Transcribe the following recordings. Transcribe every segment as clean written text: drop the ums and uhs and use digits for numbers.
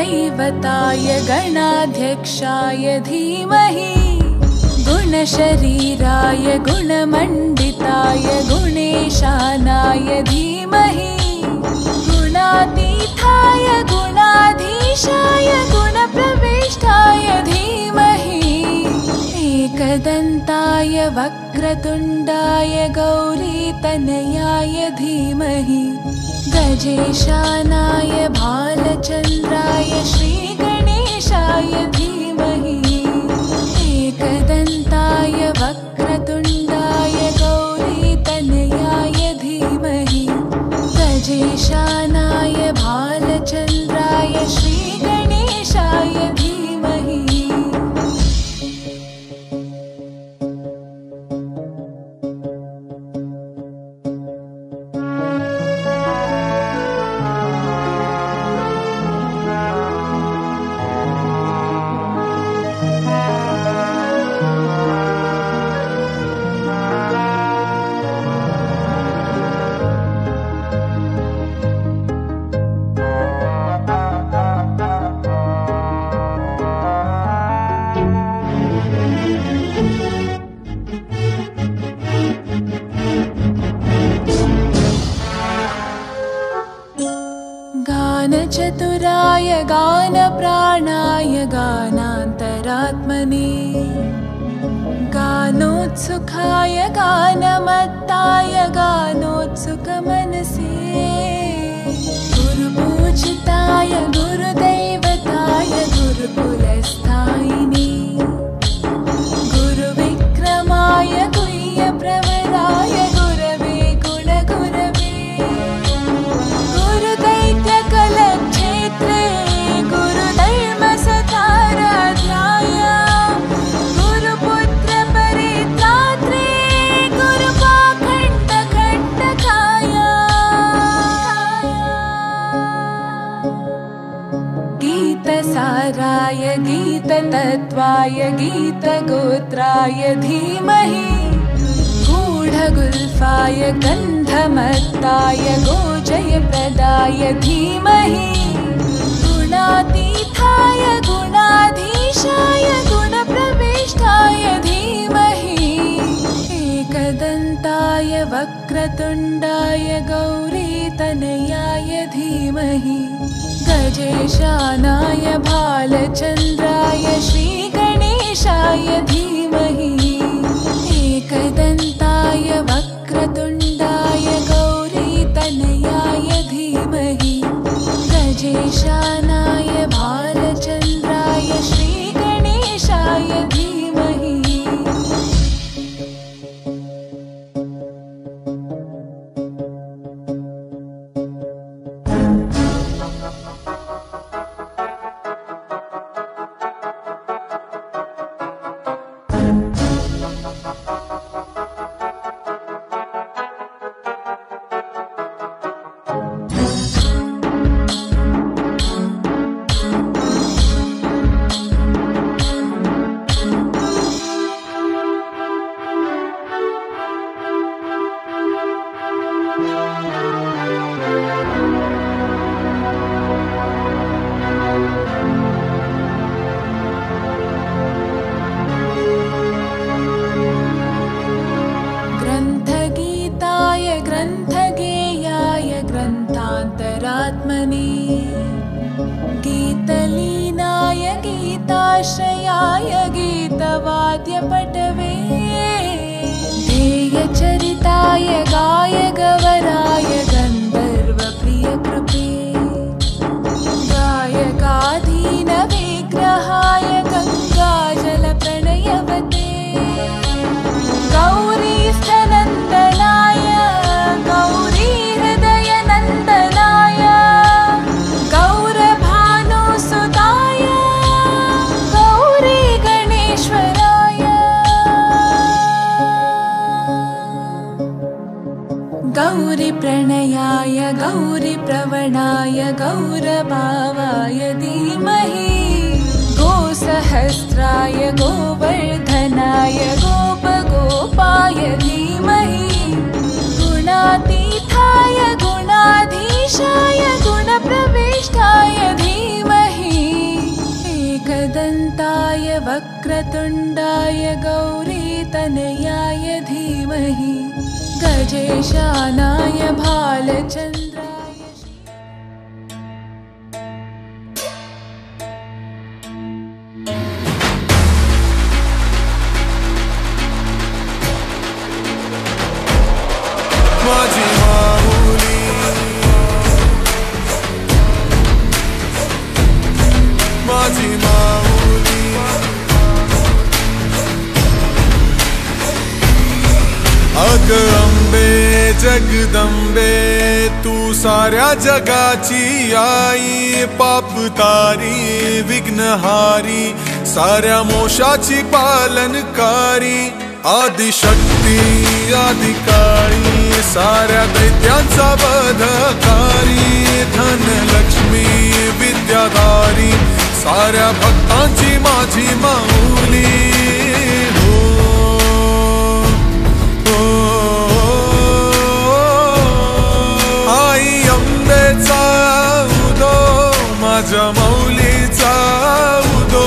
गुरुदैवताय गणाध्यक्षाय धीमहि गुणशरीराय गुणमण्डिताय गुणेशानाय धीमहि गुणातीताय गुणाधीशाय गुणप्रविष्टाय धीमहि एकदन्ताय वक्रतुण्डाय गौरीतनयाय धीमहि गजेशानाय भालचन्द्राय श्रीगणेशाय धीमहि एकदन्ताय वक्रतुण्डाय गौरीतनयाय धीमहि गजेशानाय भालचन्द्राय श्रीगणेशाय धीमहि गानचतुराय गानप्राणाय गानान्तरात्मने गानोत्सुकाय गानमत्ताय गानोत्सुकमनसे गुरुपूजिताय गुरुदैवताय गुरुकुलस्थायिने गुरुविक्रमाय गुह्यप्रवराय गुरवे गुणगुरवे गुरुदैत्यकलक्षेत्रे गुरुधर्मसताराध्याय गुरुपुत्रपरित्रात्रे गुरुपाखण्डखण्डकाय गीतसाराय गीततत्त्वाय गीतगोत्राय धीमहि गूढगुल्फाय गन्धमत्ताय गोजयप्रदाय धीमहि गुणातीताय गुणाधीशाय गुणप्रविष्टाय धीमहि एकदन्ताय वक्रतुण्डाय गौरीतनयाय धीमहि गजेशानाय भालचन्द्राय श्रीगणेशाय धीमहि एकदन्ताय वक्रतुण्डाय गौरीतनयाय धीमहि गजेशानाय भालचन्द्राय श्रीगणेशाय धीमहि ग्रन्थगेयाय ग्रन्थान्तरात्मने गीतलीनाय गीताश्रयाय गीतवाद्यपटवे ध्येयचरिताय गायगवराय गन्धर्वप्रियकृपे गायकाधीनविग्रहाय गङ्गाजलप्रणयवते गौरीस्थनन्दनाय गौरीहृदयनन्दनाय गौरभानुसुताय गौरीगणेश्वराय गौरीप्रणयाय गौरीप्रवणाय गौरभावाय धीमहि गोसहस्राय गोवर्धनाय गोपगोपाय धीमहि गुणातीताय गुणाधीशाय गुणप्रविष्टाय धीमहि वक्रतुण्डाय गौरीतनयाय धीमहि गजेशानाय भालचन्द्राय माझी माऊली माझी माऊली अग अंबे जगदंबे तू साऱ्या जगाची आई पाप तारी विघ्नहारी साऱ्या मोशाची पालनकारी आदिशक्ती आदिकाळी साऱ्या दैत्यांचा वधकारी धनलक्ष्मी विद्याधारी साऱ्या भक्तांची माझी माऊली हो, हो, आई अंबेचा उदो माझ्या माऊलीचा उदो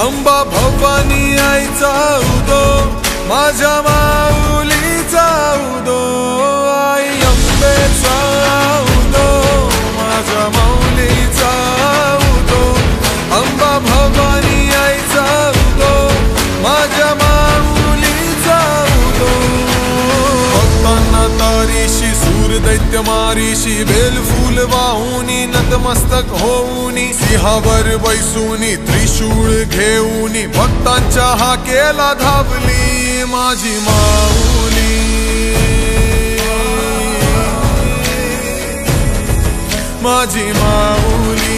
अंबा भवानी आईचा उदो माझ्या माऊलीचा उदो आई अंबेचा उदो माझ्या माऊलीचा उदो अंबा भवानी आईचा उदो माझ्या माऊलीचा उदो भक्तांना तारीशी सूर दैत्य मारीशी बेलफूल वाहुनी नतमस्तक होऊनी सिंहावर बैसूनी त्रिशूळ घेऊनी भक्तांच्या हाकेला धावली माझी माऊली माझी माऊली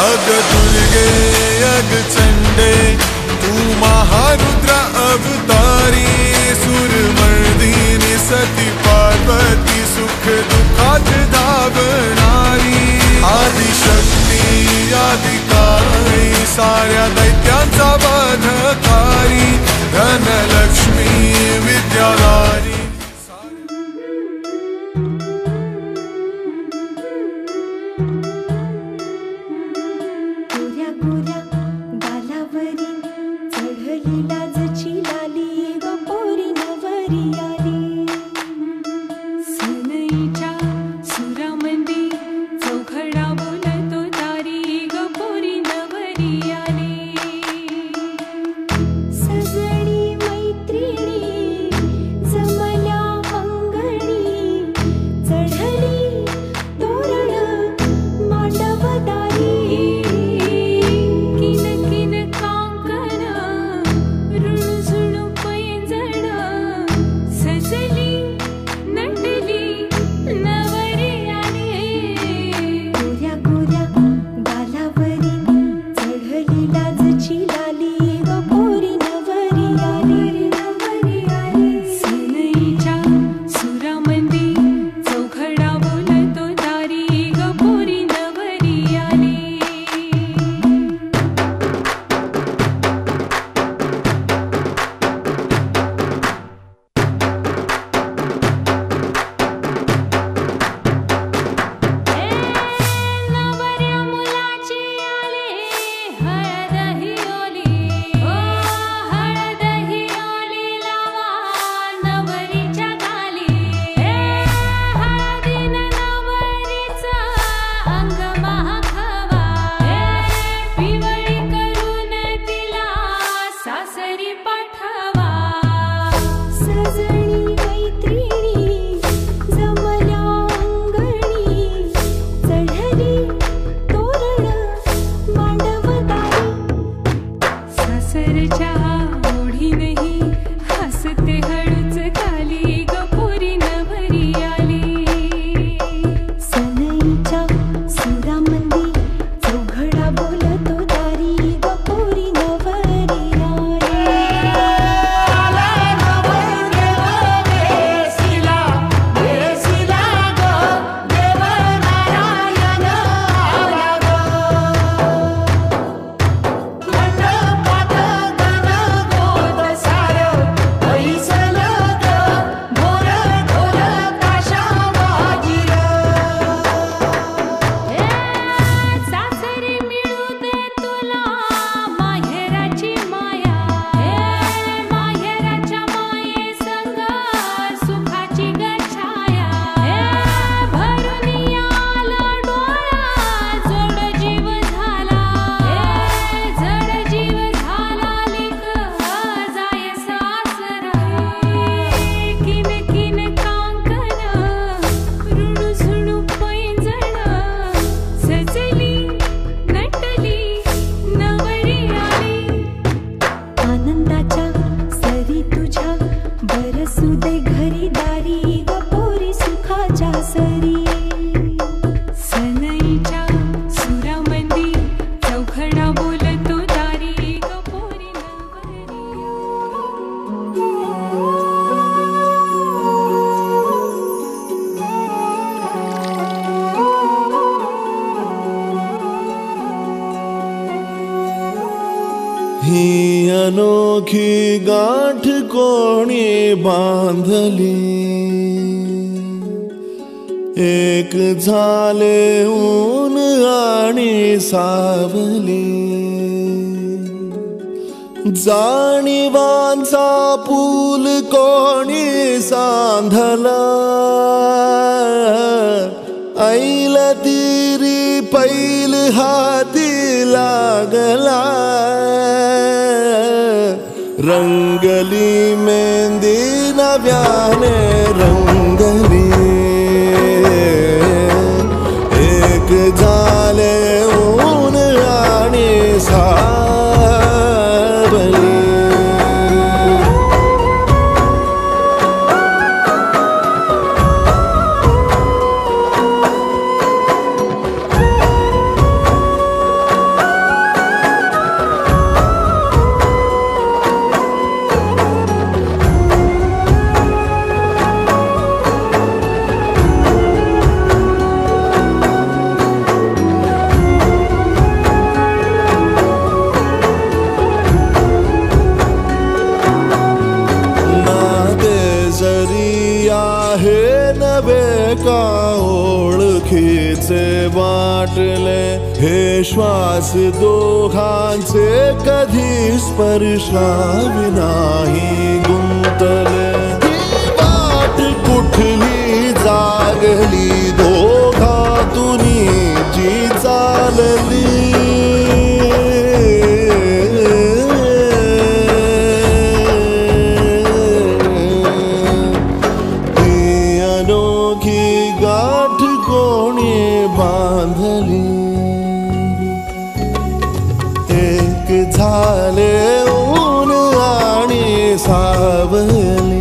अग दुर्गे अग चंडे तू महारुद्र अवतारी सुरमर्दिनी सती पार्वती सुख दुःखात धावणारी आदिशक्ती आदिकाळी साऱ्या दैत्यांचा वधकारी धनलक्ष्मी विद्याधारी गोऱ्या गोऱ्या गालावरी चढली लाजची लाली ग पोरी नवरी आली सनईच्या सुर ही अनोखी गाठ कोणी बांधली एक झाले ऊन आणि सावली जाणीवांचा पूल कोणी सांधला ऐल तिरी पैल हाती लागला रंगली मेहंदी नव्याने रंगली एक झाले ऊन आणि सावली ओळखीचे वाटले हे श्वास दोघांचे कधी स्पर्शाविनाही गुंतले वाट कुठली जागली दोघातून जी चालली झाले ऊन आणि सावली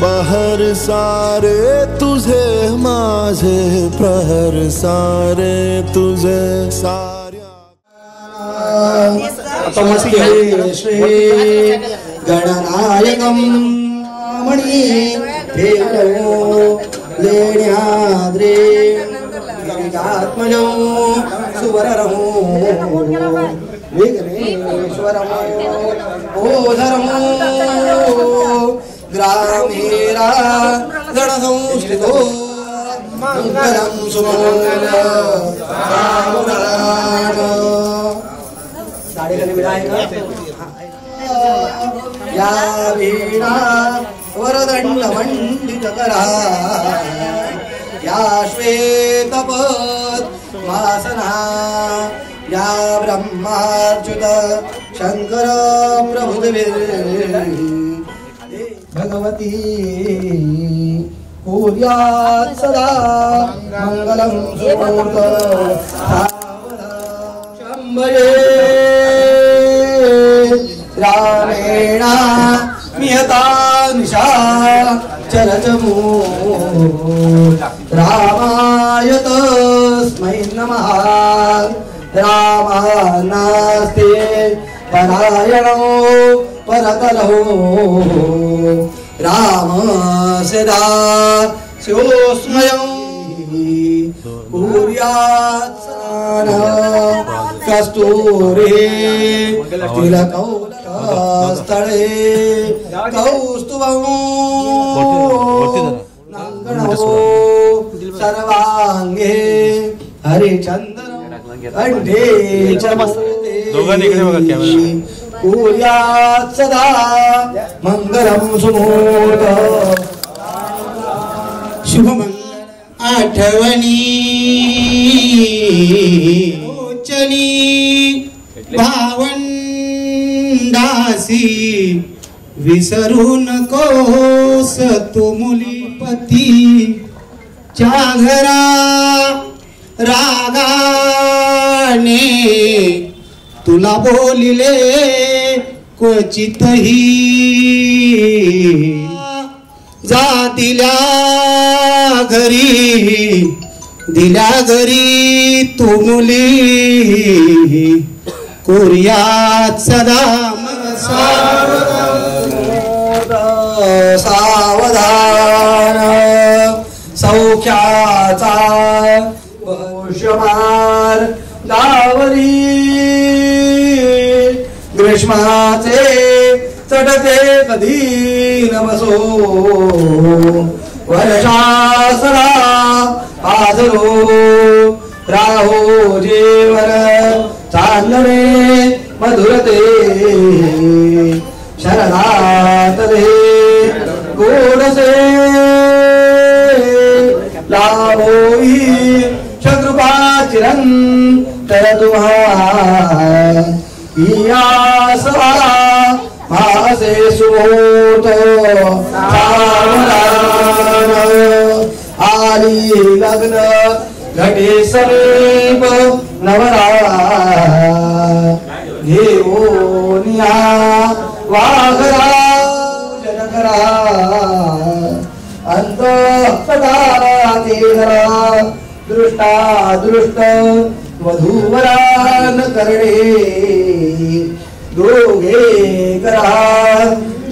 बहर सारे तुझे माझे प्रहर सारे तुझे साऱ्या श्री गणनायकं मणि देवो लेण्याद्रे गिरिजात्मजो सुवररमो विघ्नेश्वरमो ओधरमो ग्रामेरा गणसंस्थितो मंगलं सुमंगल सावधान या वीणा वरदंड मंडितकरा या श्वेतपद वासना या ब्रह्माच्युत शंकर प्रभुदेव भगवती कुर्यात् सदा मंगलं सुमूर्त शंभये रामेण नियता निशा चरचमू रामाय तस्मै नमः रामानास्ते परायणो परतलो राम सदा शिवस्मयं कुर्यात् सदा कस्तूरी तिलकौस्तळे कौस्तुभं नंगणो सर्वांगे हरिचंदन कंठे च कुर्यात् सदा मंगलं सुमूर्त शुभमंगल आठवणी चनी भावंडासी विसरू नकोस तू मुलीपती च्या घरा रागा तुला बोलिले क्वचितही जा दिल्या घरी तू मुली कोरियात सदा सावधान सौख्याचा भविष्यमार गावरी ग्रीष्माचे चढते कधी न बसो वर्षासरा आजरो राहो जेवर चांदणे मधुरते शरणातले गोडसे लाभोई शकृपा चिरंतर तुम्हा इयासा भासे सुमूर्त आली लग्न घटे समीप नवरा घेऊनिया वाघरा जनकरा अंतःसदा तेरा दृष्टा दृष्ट वधूवरान करणे दोघे करा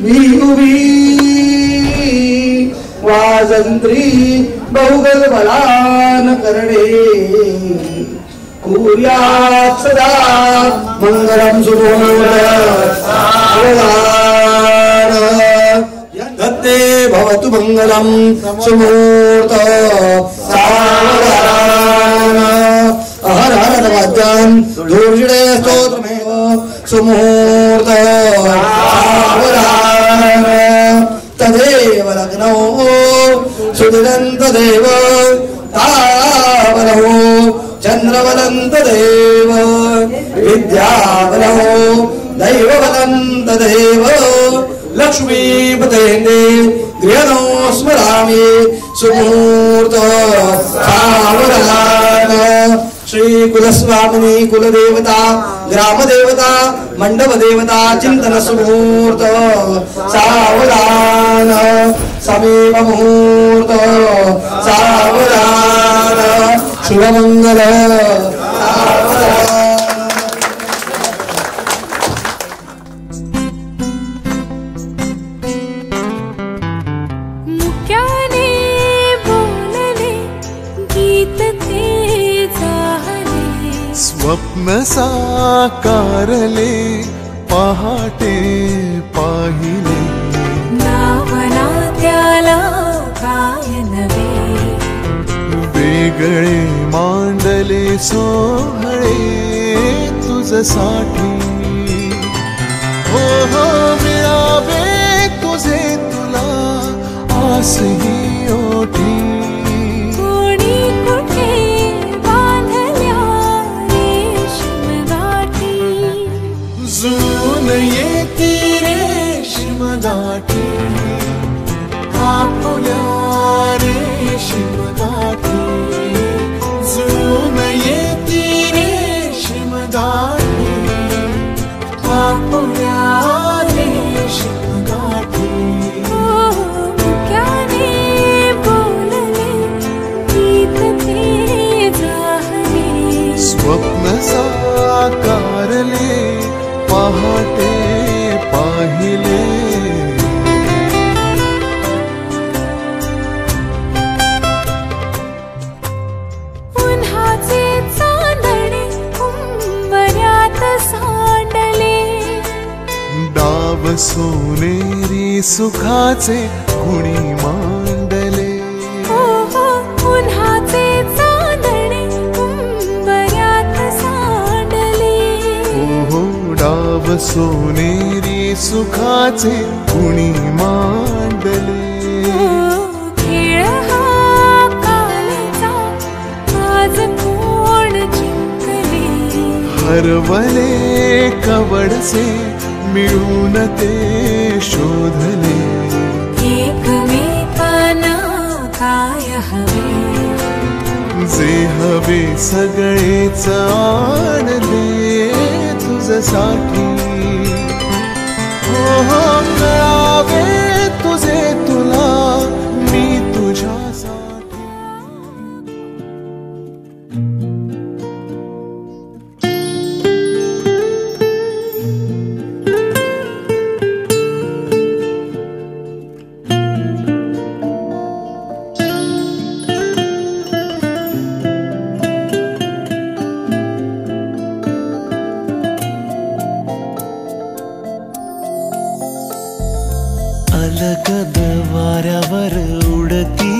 मी उभी वाजंत्री बहुगल बलान करणे कुर्यात सदा मंगलम सुमूर्त दत्ते भवतु मंगलम सुमूर्त सावधान हर हर वाद्यान् दूर्जिडे स्तोत्रमेव सुमूर्त सावधान तदेव लग्नौ सुदिदन्त देव तावलौ चन्द्रवलन्त देव विद्यावलौ दैववलन्त देव लक्ष्मीपतेन्दे गृहणो स्मरामि सुमूर्त सावधान श्री कुलस्वामिनी कुलदेवता ग्रामदेवता मंडपदेवता चिंतन सुमूर्त सावधान समीप मुहूर्त सावधान शुभमंगल सावधान स्वप्न साकारले पहाटे पाहिले नावना त्याला काय नवे वेगळे मांडले सोहळे तुझसाठी हो हो मिळावे तुझे तुला आसही ओठी येती रेशीम गाठी आपुल्या रेशीम गाठी जुळून येती रेशीम गाठी आपुल्या रेशीम गाठी मुक्याने बोलले गीत ते जाहले स्वप्न साकारले पहाटे पाहिले उन्हाचे चांदणे उंबऱ्यात सांडले डाव सोनेरी सुखाचे कुणी मांडले उन्हाचे चांदणे उंबऱ्यात सांडले डाव सोनेरी सुखाचे कुणी मांडले खेळ हा कालचा आज कोण जिंकले हरवले कवडसे मिळून ते शोधले एकमेकांना काय हवे जे हवे सगळेच आणले तुझ्यासाठी हो हो कळावे तुझे तुला मी तुझ्यासाठी अलगद वाऱ्यावर उडती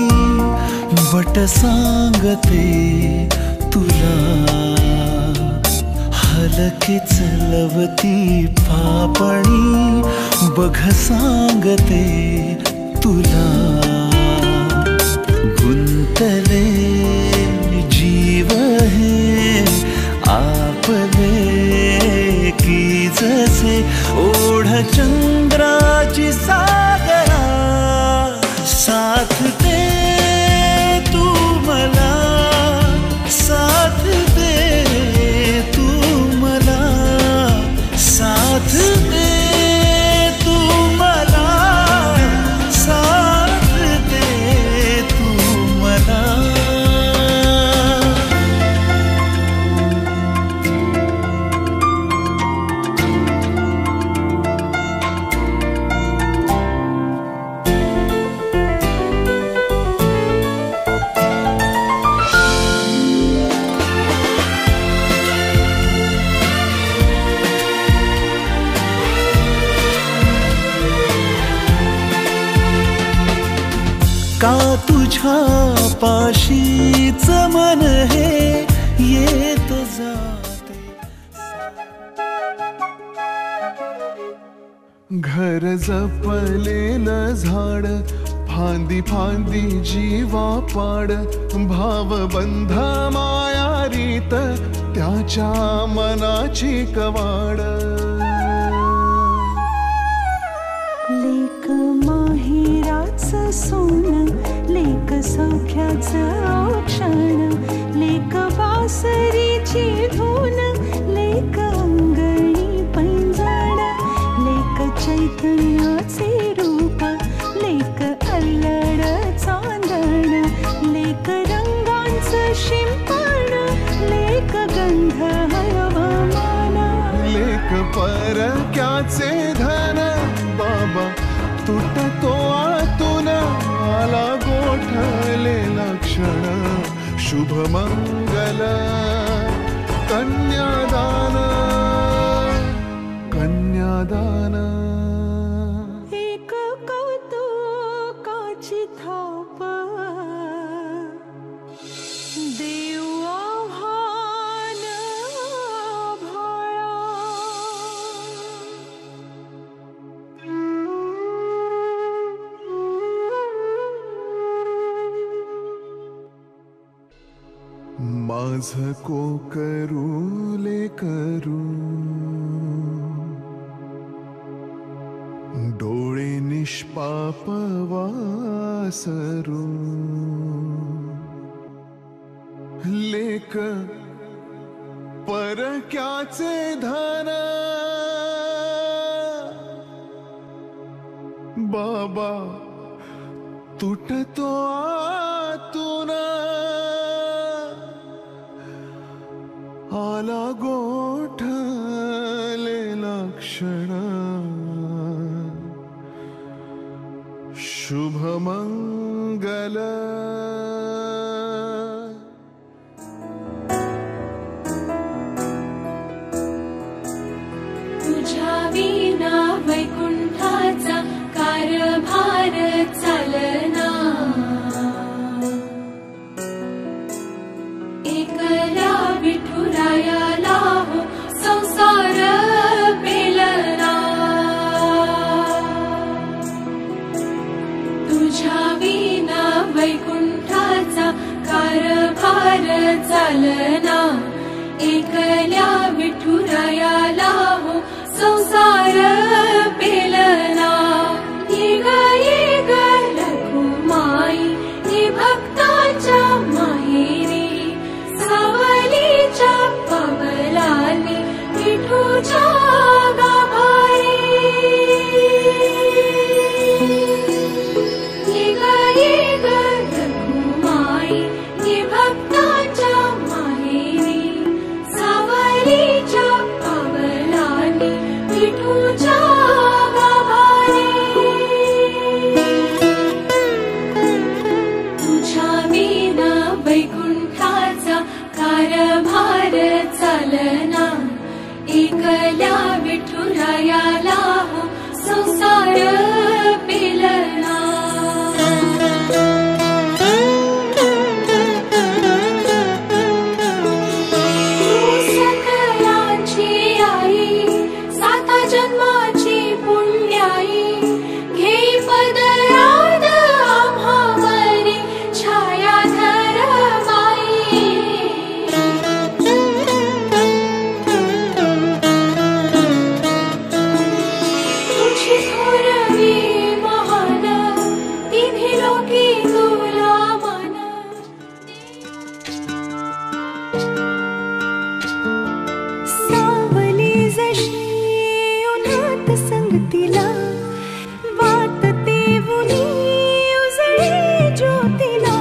बट सांगते तुला हलकेच लवती पापणी बघ सांगते तुला गुंतले जीव हे आपले की जसे ओढ चंद्राची सागरा साथ दे तू मला साथ दे तू मला साथ दे तू मला साथ दे तू मला का तुझ्या पाशीच मन हे येत जाते घर जपलेलं झाड फांदी फांदी जीवा पाड भावबंध मायारीत त्याच्या मनाची कवाड लेक माहेराचं सोनं लेक सौख्याचं औक्षण लेक बासरीची धून लेक अंगणी पैंजण लेक चैतन्याचे रूप लेक अल्लड चांदण लेक रंगांचं शिंपण लेक गंध हवामान लेक परक्याचे धन बाबा तुटतो आतून आला गोठलेला क्षण शुभ मंगल कन्यादान कन्यादान एक कौतुकाची थाप देव आव्हान आभाळा माझ कोकरू लेकरू डोळे निष्पाप वासरू लेक परक्याचे धन बाबा तुटतो आतून आला गोठलेला क्षण शुभ मंगल तुझ्या विना वैकुंठाचा कारभार चालना एकल्या विठुरायाला हो संसार पेलना तुझ्या विना वैकुंठाचा कारभार चालना एकल्या विठुरायाला हो संसार पेलना ये ग लघुमाई ये भक्ताच्या माहेरी वारी ये भक्ताच्या माहेरी सावरीच्या पावलांनी विठूच्या गाभारी तुझ्या विना वैकुंठाचा कारभार चालना एकल्या विठुरायाला हो संसार पेलना सकलांची आई साता जन्माची पुण्याई घे पदरात आम्हावरी छायाधर माई तुझी थोरवी महान तिन्ही लोकी तुला मान सावली जशी उन्हात संगतीला वात तेवुनी उजळे ज्योतीला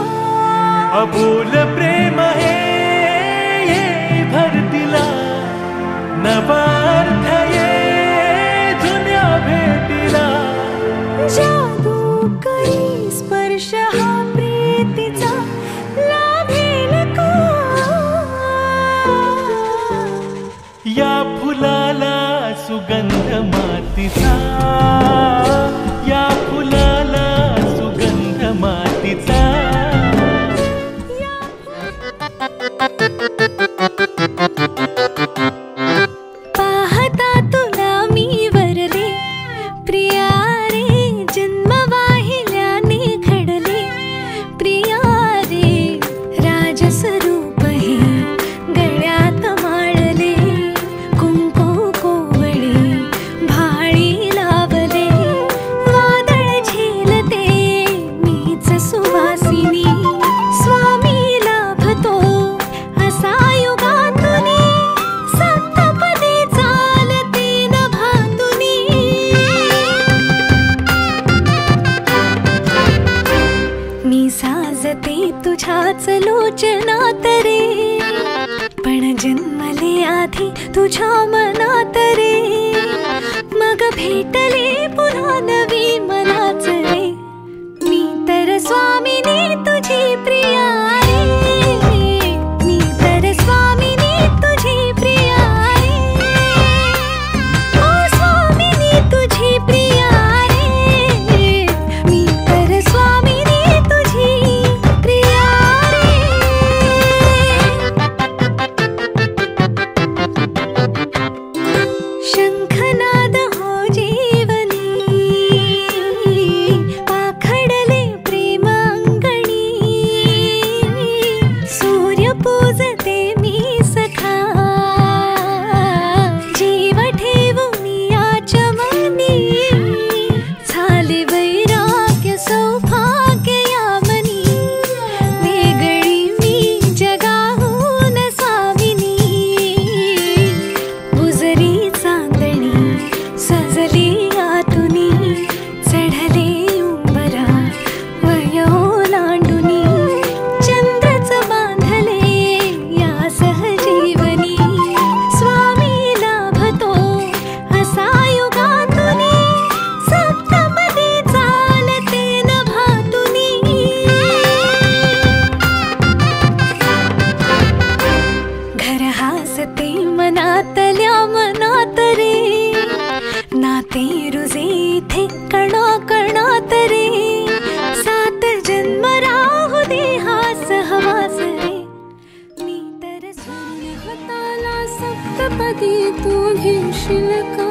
अबोल प्रेम हे ये भरतीला नवा अर्थ ये जुन्या भेटीला जादू करी स्पर्श हा प्रीतीचा लाभेल का या फुलाला सुगंध मातीचा या फुलाला सुगंध मातीचा पाहता तुला मी वरले प्रिया रे जन्म वाहिल्याने घडले प्रिया रे राजस्वरूप हे गळ्यात माळले कुंकू कोवळे भाळी लावले वादळ झेलते मीच सुवासिनी स्वामी लाभतो असा युगातुनी सप्तपदी चालते नभातुनी मी साजते तुझ्याच लोचनात रे पण जन्मले आधी तुझ्या मनात रे मग भेटले पुन्हा नवी मनाच रे मी तर स्वामिनी तुझी प्रिया रे मी तर स्वामिनी तुझी प्रिया रे ओ स्वामिनी तुझी प्रिया रे मी तर स्वामिनी तुझी प्रिया रे शंखनाद हो जीवनी पाखडले प्रेम अंगणी सूर्य पूजते मी सखा जीव ठेवून या चमनी झाले वैराग्य सौभाग्य यामनी वेगळी मी जगाहून स्वामिनी बुजरी चांदणी सजली आतुनी चढले उंबरा वयो लांडुनी चंद्रच बांधले या सहजीवनी स्वामी लाभतो असा युगातुनी सप्तपदी चालते नभातुनी घर हासते मनातल्या मनात रे नाते रुजे इथे कणा कणात रे सात जन्म राहू दे हा सहवास रे मी तर सूर्य हाताला सप्तपदी तू घेशील का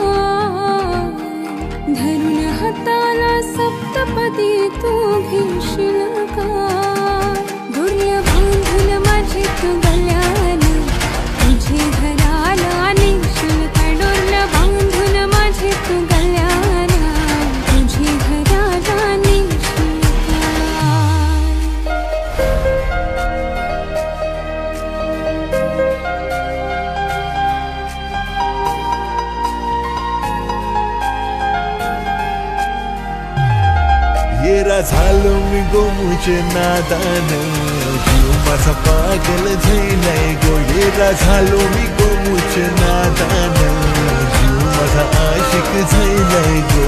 धरून हाताला सप्तपदी तू घेशील का दुर्य बांधून माझे तू गल्याने तुझे घराला नेशील का डोरलं बांधून माझे तू गल्याला तुझे घराला नेशील का ये झालो मी गोमुचे नादान जीव माझा पागल झालाय गो येडा झालो मी गोमुचे नादान जीव माझा आशिक झालाय गो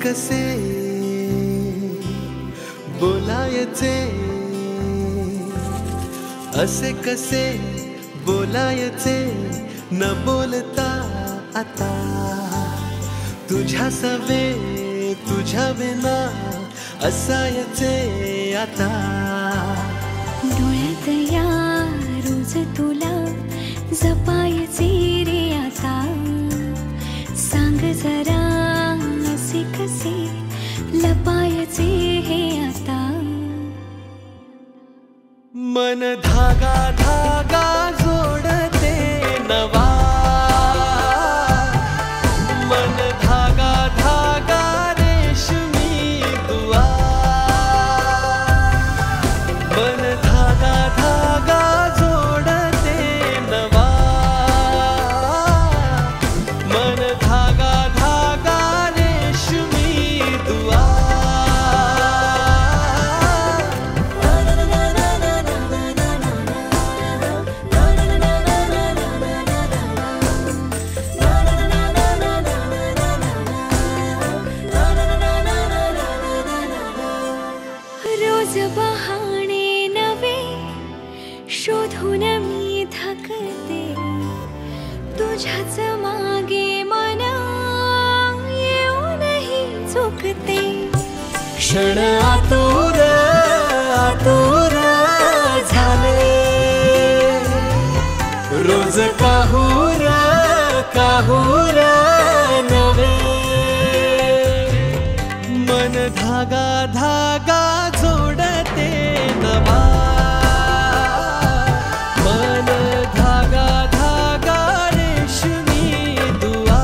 कसे बोलायचे असे कसे बोलायचे न बोलता आता तुझ्या सवे तुझ्या विना असायचे आता डोळ्यात या रोज तुला जपायचे रे आता सांग जरा असे कसे लपायचे हे आता मन धागा धागा जोडते नवा मन धागा धागा रेशमी दुआ मन धागा धागा जोडते नवा मन धागा धागा रेशमी दुआ रोज बहाणे नवे शोधून मी थकते तुझ्याच मागे मन येऊनही चुकते क्षण आतुर आतुर झाले रोज काहूर काहूर नवे मन धागा धागा जोडते नवा मन धागा धागा रेशमी दुआ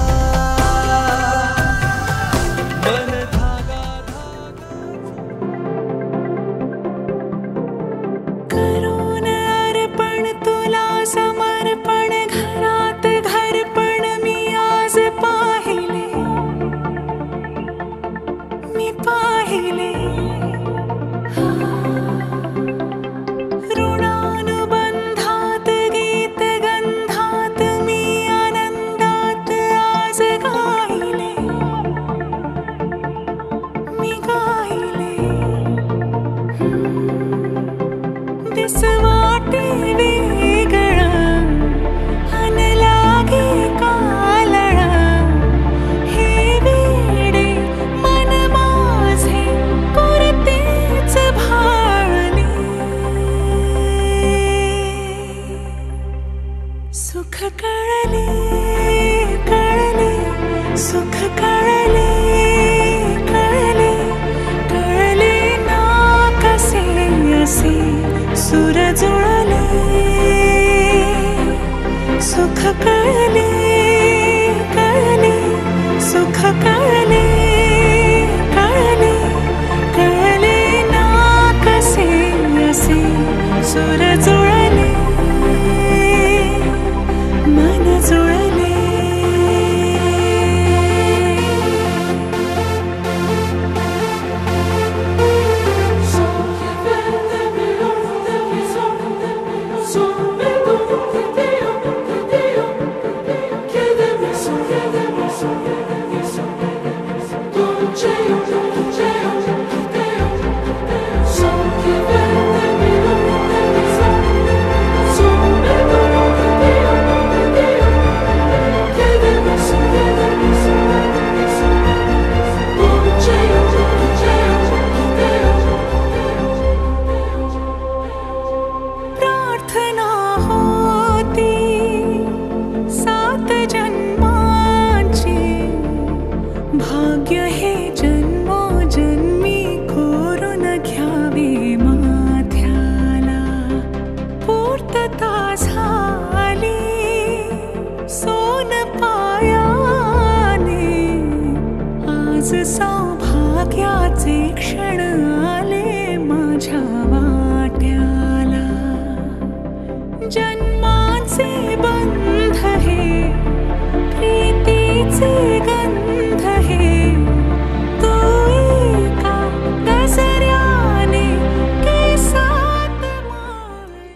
मन धागा करून अर्पण तुला समर्पण घरात घरपण मी आज पाहिले मी पाहिले ऋणानुबंधात गीत गंधात मी आनंदात आज गाहिले मी गाहिले दिस वाटे वेगळं अन लागे कालळं हे वेडे मन माझे पुरतेच भाळले सुख कळले कळले सुख कळले कळले कळले ना कसे असे सुर जुळले सुख कळले कळले सुख कळले कळले कळले ना कसे असे सुर जुळले मन जुळले भाग्याचे क्षण आले माझ्या वाट्याला. जन्माचे बंध हे प्रीतीचे गंध हे तू एका दसऱ्याने केसात माळली.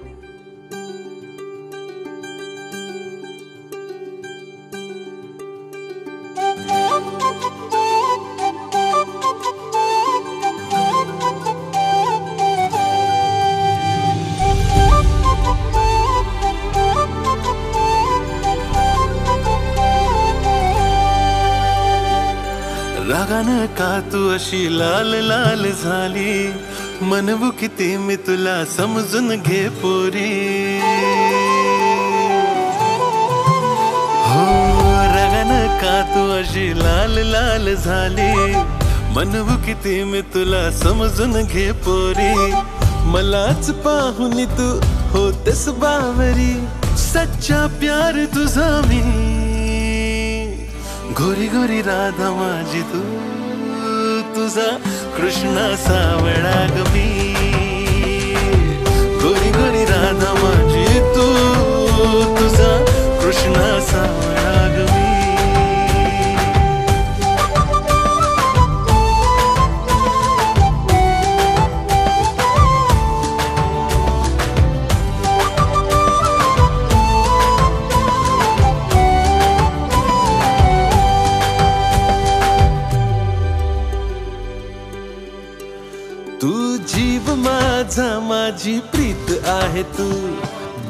रागानं का तू अशी लाल लाल झाली, म्हणू किती मी तुला समजून घे पोरी. हो रागानं का तू अशी लाल लाल झाली, म्हणू किती मी तुला समजून घे पोरी. मलाच पाहून तू होतेस बावरी, सच्चा प्यार तुझा मी. गोरी गोरी राधा माझी तू, तुझा कृष्णा सावळा ग मी. गोरी गोरी राधा माझी तू, तुझा कृष्णा सावळा ग मी. तू जीव माझा माझी प्रीत आहे तू,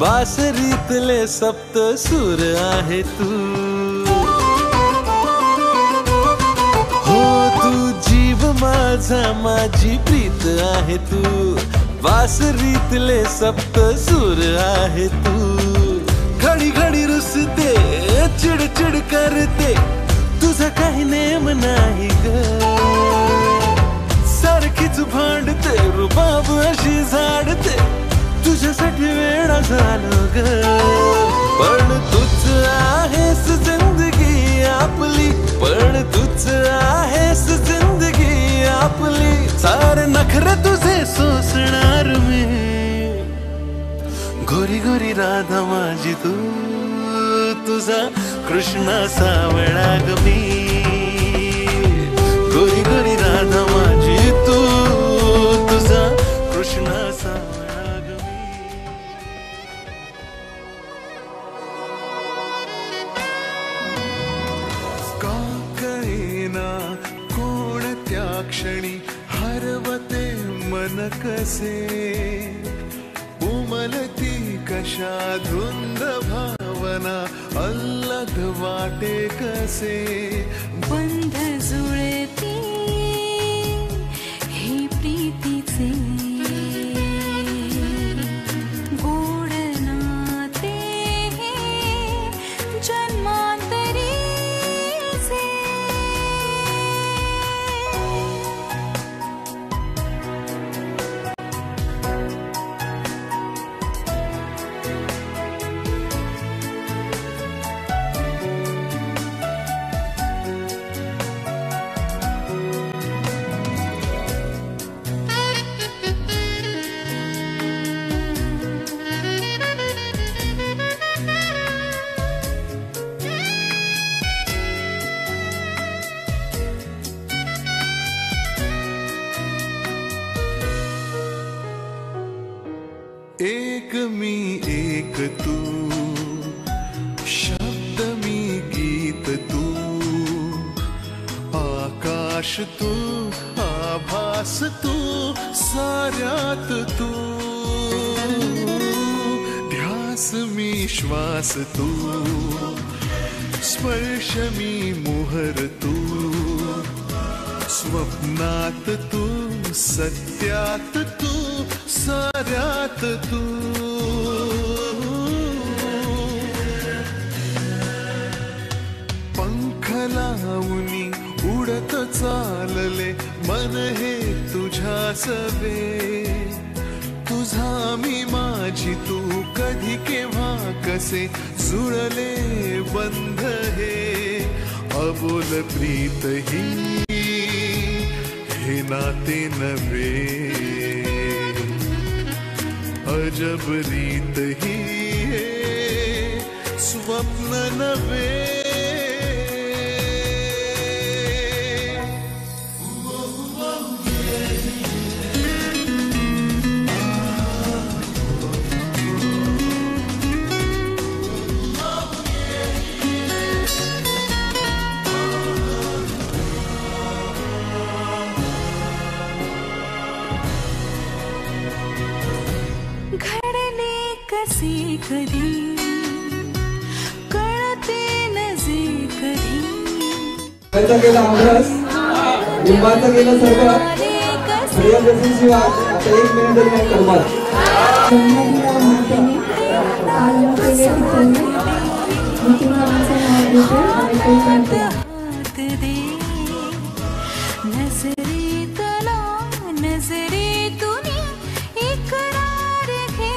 बासरीतले सप्त सूर आहे तू. हो तू जीव माझा माझी प्रीत आहे तू, बासरीतले सप्त सूर आहे तू. घडी घडी रुसते चिडचिड करते, तुझा काही नेम नाही ग. सारखीच भांडते रुबाब अशी झाडते, तुझ्यासाठी वेळा झालो ग. पण तूच आहेस जिंदगी आपली, पण तूच आहेस जिंदगी आपली. सारे नखरे तुझे सोसणार मी. गोरी गोरी राधा माझी तू, तुझा कृष्णा सावळा ग मी. गोरी गोरी राधा माझी तू, तुझा कृष्णा सावळा ग मी. का कळेना कोणत्या क्षणी हरवते मन कसे, उमलती कशा धुंद भावना अल्लद वाटे कसे. बंध जुळती हे प्रीतीचे गोड नाते हे जन्मांतरीचे. एक मी एक तू, शब्द मी गीत तू. आकाश तू आभास तू, साऱ्यात तू. ध्यास मी श्वास तू, स्पर्श मी मोहर तू. स्वप्नात तू सत्यात तू, साऱ्यात तू. पंख लावूनी उडत चालले मन हे तुझ्या सवे. तुझा मी माझी तू, कधी केव्हा कसे जुळले बंध हे. अबोल प्रीत ही हे नाते नवे अजब रीत ही है स्वप्न नवे घडले कसे कधी कळते नजे कधी त्याचा केला अभ्यास लिंबाचा केला सरबत प्रियदर्शनची वाट आता 1 मिनिट तरी नाही करणार जन्मदिना मातेने पालन केले पितळने नितीन मामाचे नाव घेते आणि ते म्हणते हात दे नजरेतला नजरेतून इकरार घे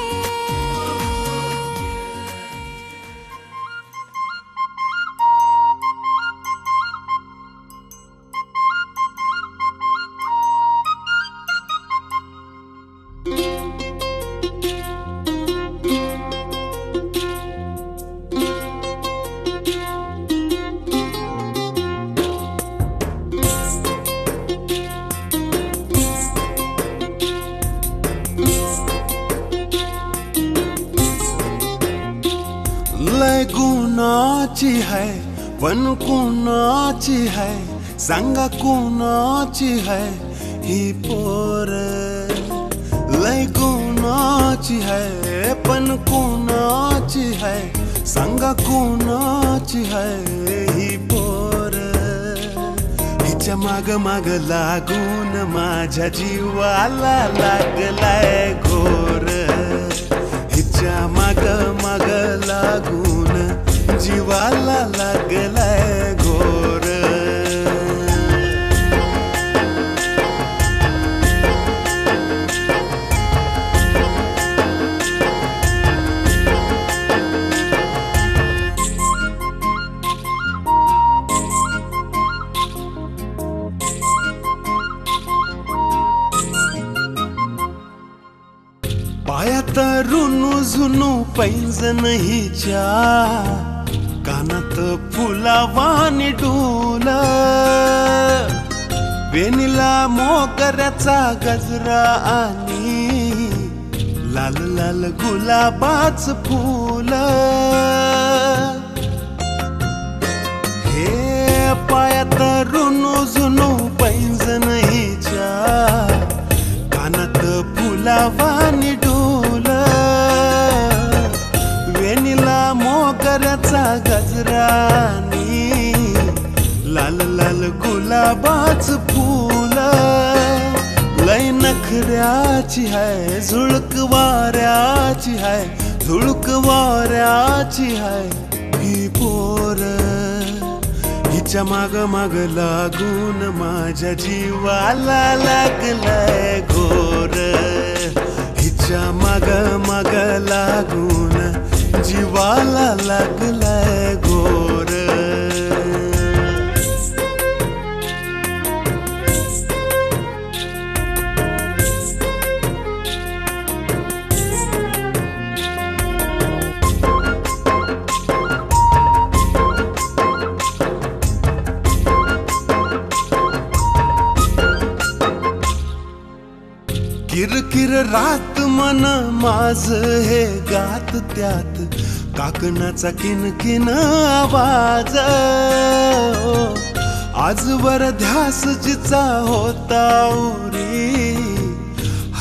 लय गुणाची है पण कुणाची है सांगा कुणाची है ही पोर लय गुणाची है पण कुणाची है सांगा कुणाची है ही पोर हिच्या माग माग लागून माझ्या जीवाला लागलाय घोर हिच्या माग माग लागून जीवाला लागलाय घोर पायात रुनू झुनू पैंजण हिच्या कानात फुलावानी डोल वेणीला मोगऱ्याचा गजरा आणि लाल लाल गुलाबाच फूल हे पायात रुनू झुनू पैंजण हिच्या कानात फुलावानी डोल वेणीला मोगऱ्याचा गजरानी लाल लाल गुलाबाच फूल लय नखऱ्याची है झुळक वाऱ्याची है झुळक वाऱ्याची है ही पोर हिच्या माग माग लागून माझ्या जीवाला लागलाय घोर हिच्या माग माग लागून जीवाला लागलाय घोर किरकिर रात मन माझ हे गात त्यात काकणाचा किनकिन आवाज आजवर ध्यास जिचा होता उरी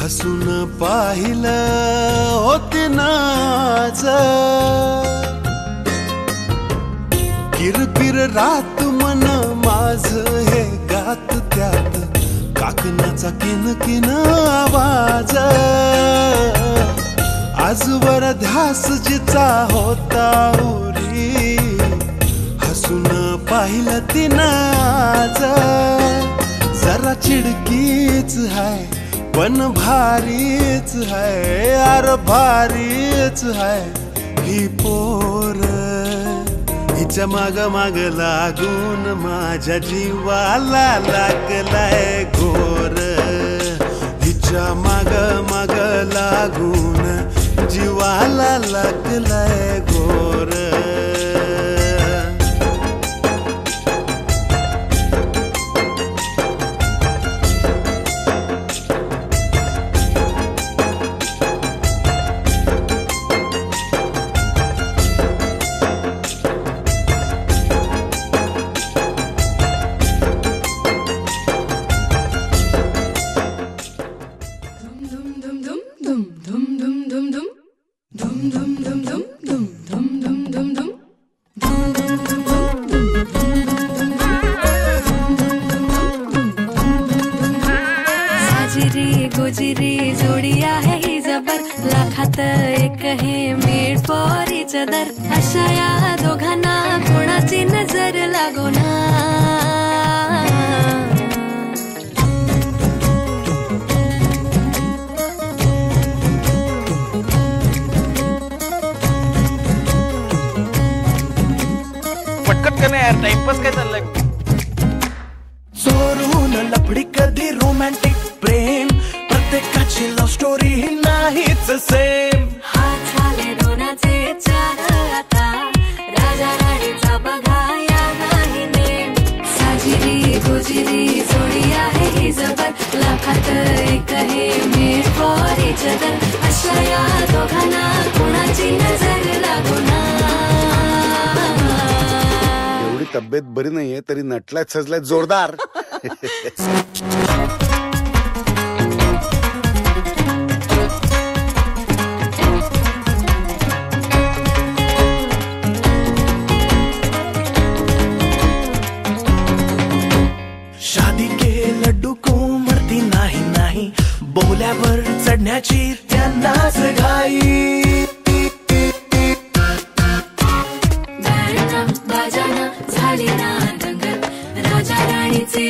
हसून पाहिलं होते नाज किरकिर रात मन माझ हे गात त्यात काकणाचा किनकिन आवाज आजवर ध्यास जिचा होता उरी हसून पाहिलं तिनाज जरा चिडकीच है पण भारीच है यार भारीच है ही पोर हिच्या माग माग लागून माझ्या जीवाला लागलाय घोर, हिच्या माग माग लागून जीवाला लागलाय घोर. गुजरी जोडी आहे ही जबर, लाखात एक हे मेड फॉर इच अदर. अशा या दोघांना कोणाची नजर लागो ना. पटकट का नाही यार, टाइमपास काय चाललंय. चोरून लफडी कधी रोमॅन्टिक प्रेम, प्रत्येकाची लव्ह स्टोरी नाहीच सेम. हात झाले दोनाचे चार आता, राजा राणीचा बघाया नाही नेम. साजिरी गुजरी जोडी आहे ही जबर, लाखात एक हे मेड फॉर इच अदर. अशा या दोघांना कोणाची नजर लागो ना. एवढी तब्येत बरी नाहीये तरी नटलाय सजलाय जोरदार. शादी के लड्डू को मरती नाही नाही, बोल्यावर चढण्याची त्यांनाच घाई. बाजाना झाली ना दंगल, राजा राणीचे